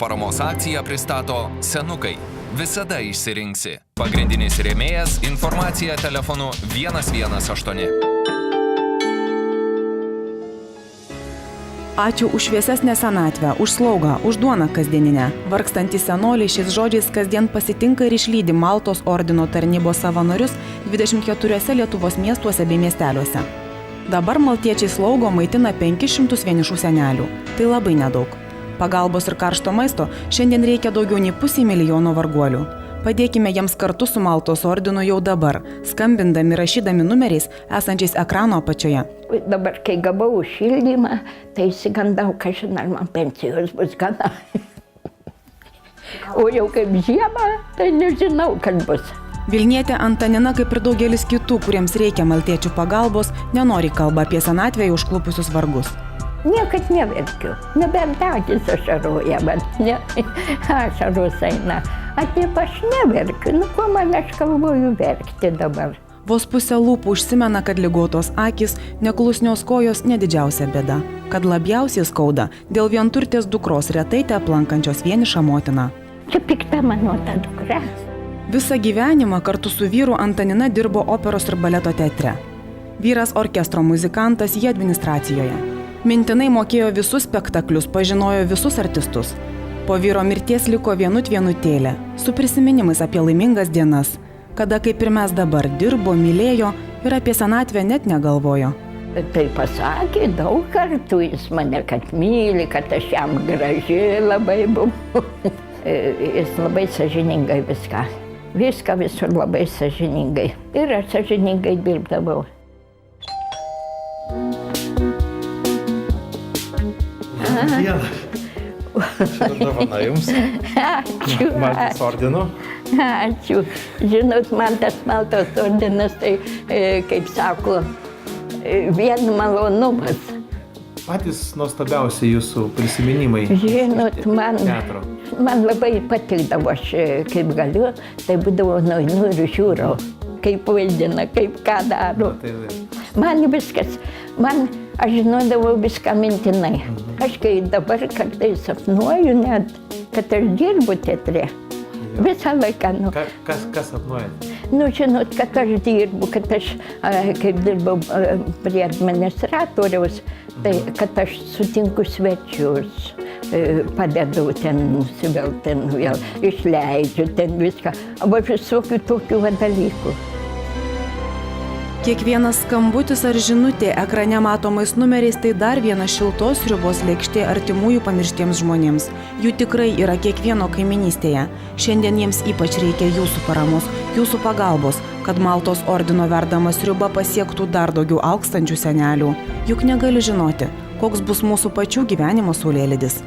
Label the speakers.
Speaker 1: Paramos akciją pristato Senukai. Visada išsirinksi. Pagrindinis rėmėjas – informacija telefonu 118.
Speaker 2: Ačiū už šviesesnę senatvę, už slaugą, už duoną kasdieninę. Vargstantys senoliai šiais žodžiais kasdien pasitinka ir išlydi Maltos ordino tarnybos savanorius 24 Lietuvos miestuose bei miesteliuose. Dabar maltiečiai slaugo maitina 500 vienišų senelių. Tai labai nedaug. Pagalbos ir karšto maisto šiandien reikia daugiau nei 500 000 varguolių. Padėkime jiems kartu su Maltos ordinu jau dabar, skambindami, rašydami numeriais esančiais ekrano apačioje.
Speaker 3: Dabar, kai gavau šildymą, tai įsigandau, kažin ar man pensijos bus gana. O jau kaip žiemą, tai nežinau, kad bus.
Speaker 2: Vilnietė Antanina, kaip ir daugelis kitų, kuriems reikia maltiečių pagalbos, nenori kalba apie senatvėje užklupusius vargus.
Speaker 3: Niekad neverkiu, nebent akis ašaroja, bet ne, ašaros eina. Taip aš neverkiu, ko man aš galvoju verkti dabar.
Speaker 2: Vos pusė lūpų užsimena, kad ligotos akis, neklusnios kojos nedidžiausia bėda. Kad labiausiai skauda dėl vienturtės dukros retai te aplankančios vienišą motiną.
Speaker 3: Čia pikta mano ta dukra.
Speaker 2: Visą gyvenimą kartu su vyru Antanina dirbo operos ir baleto teatre. Vyras orkestro muzikantas, jie administracijoje. Mintinai mokėjo visus spektaklius, pažinojo visus artistus. Po vyro mirties liko vienutėlė, su prisiminimais apie laimingas dienas, kada, kaip ir mes dabar, dirbo, mylėjo ir apie senatvę net negalvojo.
Speaker 3: Tai pasakė daug kartų jis mane, kad myli, kad aš jam graži labai buvau. Jis labai sąžiningai viską. Viską visur labai sąžiningai. Ir aš sąžiningai dirbdavau.
Speaker 4: Diena. Šitą dovaną jums.
Speaker 3: Ačiū.
Speaker 4: Maltos ordinu.
Speaker 3: Ačiū. Žinot, man tas Maltos ordinas, tai, kaip sako, vien malonumas.
Speaker 4: Patys nuostabiausi jūsų prisiminimai.
Speaker 3: Žinot, man labai patikdavo, aš kaip galiu, tai būdavo nueinu ir žiūrau, kaip vaidina, kaip ką daro. Man viskas, aš žinodavau viską mintinai. Aš kai dabar kartais sapnuoju net, kad aš dirbu teatre. Visą laiką.
Speaker 4: Kas sapnuojat?
Speaker 3: Žinot, kad aš dirbu, kad aš, kaip dirbau prie administratoriaus, tai kad aš sutinku svečius, padedu ten nusivelti, ten vėl išleidžiu, ten viską. Arba visokių tokių dalykų.
Speaker 2: Kiekvienas skambutis ar žinutė ekrane matomais numeriais tai dar viena šiltos sriubos lėkštė artimųjų pamirštiems žmonėms. Jų tikrai yra kiekvieno kaiminystėje. Šiandien jiems ypač reikia jūsų paramos, jūsų pagalbos, kad Maltos ordino verdama sriuba pasiektų dar daugiau alkstančių senelių. Juk negali žinoti, koks bus mūsų pačių gyvenimo saulėlydis.